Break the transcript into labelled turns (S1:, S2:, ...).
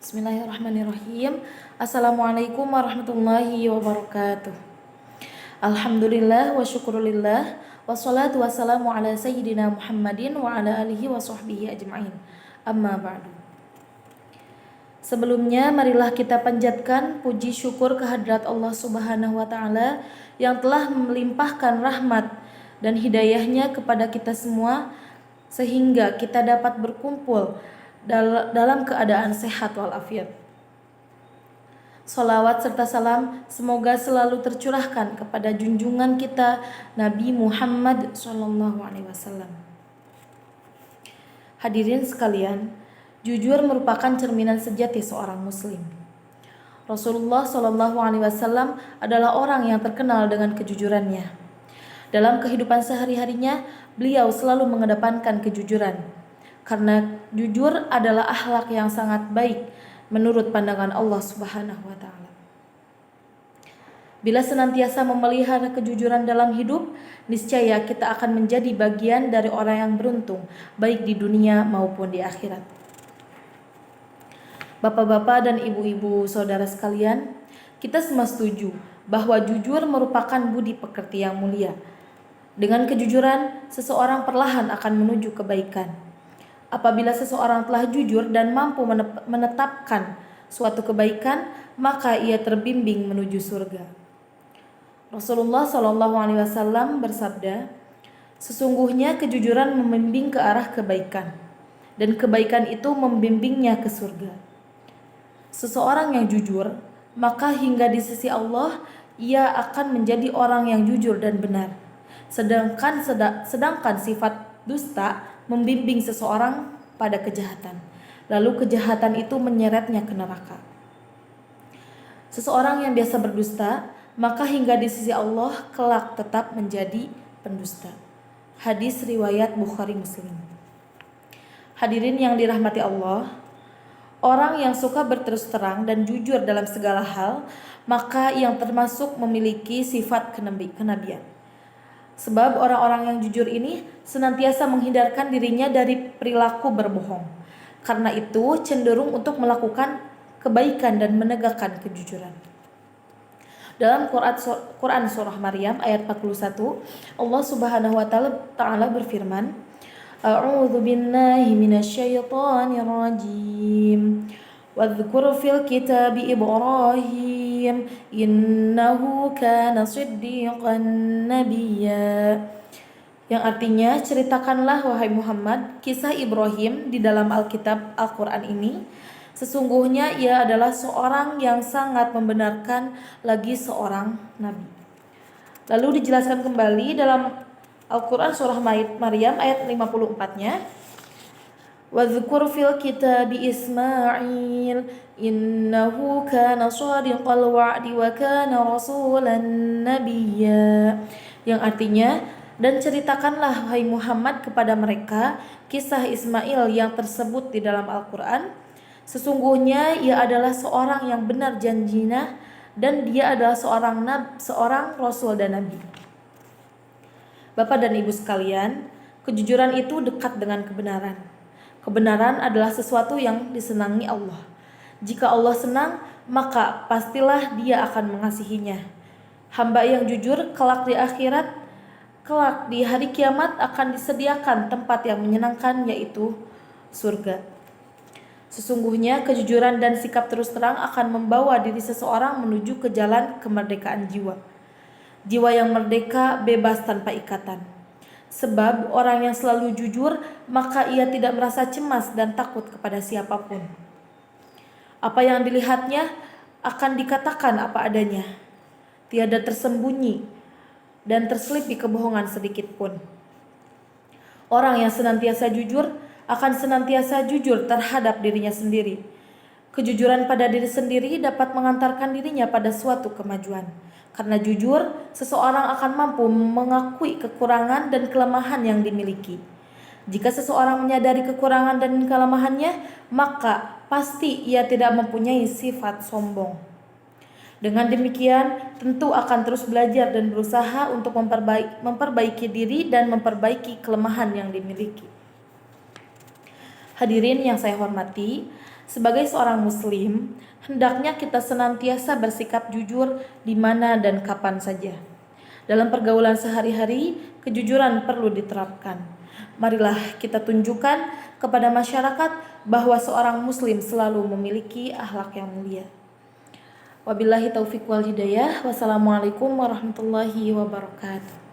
S1: Bismillahirrahmanirrahim. Assalamualaikum warahmatullahi wabarakatuh. Alhamdulillah wa syukurillah. Wassalatu wassalamu ala sayyidina Muhammadin wa ala alihi wa sahbihi ajma'in. Amma ba'du. Sebelumnya marilah kita panjatkan puji syukur kehadrat Allah Subhanahu wa taala yang telah melimpahkan rahmat dan hidayahnya kepada kita semua sehingga kita dapat berkumpul dalam keadaan sehat walafiat. Salawat serta salam semoga selalu tercurahkan kepada junjungan kita Nabi Muhammad SAW. Hadirin sekalian, jujur merupakan cerminan sejati seorang muslim. Rasulullah SAW adalah orang yang terkenal dengan kejujurannya. Dalam kehidupan sehari-harinya, beliau selalu mengedepankan kejujuran. Karena jujur adalah akhlak yang sangat baik menurut pandangan Allah Subhanahu wa taala. Bila senantiasa memelihara kejujuran dalam hidup, niscaya kita akan menjadi bagian dari orang yang beruntung, baik di dunia maupun di akhirat. Bapak-bapak dan ibu-ibu saudara sekalian, kita semua setuju bahwa jujur merupakan budi pekerti yang mulia. Dengan kejujuran, seseorang perlahan akan menuju kebaikan. Apabila seseorang telah jujur dan mampu menetapkan suatu kebaikan, maka ia terbimbing menuju surga. Rasulullah SAW bersabda, sesungguhnya kejujuran membimbing ke arah kebaikan, dan kebaikan itu membimbingnya ke surga. Seseorang yang jujur, maka hingga di sisi Allah, ia akan menjadi orang yang jujur dan benar. Sedangkan sifat dusta membimbing seseorang pada kejahatan, lalu kejahatan itu menyeretnya ke neraka. Seseorang yang biasa berdusta, maka hingga di sisi Allah kelak tetap menjadi pendusta. Hadis riwayat Bukhari Muslim. Hadirin yang dirahmati Allah, orang yang suka berterus terang dan jujur dalam segala hal, maka yang termasuk memiliki sifat kenabian. Sebab orang-orang yang jujur ini senantiasa menghindarkan dirinya dari perilaku berbohong. Karena itu cenderung untuk melakukan kebaikan dan menegakkan kejujuran. Dalam Quran surah Maryam ayat 41, Allah Subhanahu wa taala berfirman, A'udzu billahi minasyaitonir rajim. Wadhkur fil kitabi Ibrahim innahu kana siddiqan nabiyya. Yang artinya, ceritakanlah wahai Muhammad kisah Ibrahim di dalam Alkitab Al-Quran ini. Sesungguhnya ia adalah seorang yang sangat membenarkan lagi seorang nabi. Lalu dijelaskan kembali dalam Al-Quran surah Maryam ayat 54-nya. Wadhkur fil kitabi Ismail innahu kana shadiqal wa'di wa kana rasulan nabiyya. Yang artinya, dan ceritakanlah wahai Muhammad kepada mereka kisah Ismail yang tersebut di dalam Al-Quran. Sesungguhnya ia adalah seorang yang benar janjinya dan dia adalah seorang rasul dan nabi. Bapak dan ibu sekalian, kejujuran itu dekat dengan kebenaran. Kebenaran adalah sesuatu yang disenangi Allah. Jika Allah senang, maka pastilah Dia akan mengasihinya. Hamba yang jujur kelak di akhirat, kelak di hari kiamat akan disediakan tempat yang menyenangkan, yaitu surga. Sesungguhnya kejujuran dan sikap terus terang akan membawa diri seseorang menuju ke jalan kemerdekaan jiwa. Jiwa yang merdeka, bebas tanpa ikatan. Sebab orang yang selalu jujur, maka ia tidak merasa cemas dan takut kepada siapapun. Apa yang dilihatnya akan dikatakan apa adanya. Tiada tersembunyi dan terselipi kebohongan sedikit pun. Orang yang senantiasa jujur akan senantiasa jujur terhadap dirinya sendiri. Kejujuran pada diri sendiri dapat mengantarkan dirinya pada suatu kemajuan. Karena jujur, seseorang akan mampu mengakui kekurangan dan kelemahan yang dimiliki. Jika seseorang menyadari kekurangan dan kelemahannya, maka pasti ia tidak mempunyai sifat sombong. Dengan demikian, tentu akan terus belajar dan berusaha untuk memperbaiki diri dan memperbaiki kelemahan yang dimiliki. Hadirin yang saya hormati, Sebagai seorang muslim, hendaknya kita senantiasa bersikap jujur di mana dan kapan saja. Dalam pergaulan sehari-hari, kejujuran perlu diterapkan. Marilah kita tunjukkan kepada masyarakat bahwa seorang muslim selalu memiliki akhlak yang mulia. Wabillahi taufiq wal hidayah. Wassalamualaikum warahmatullahi wabarakatuh.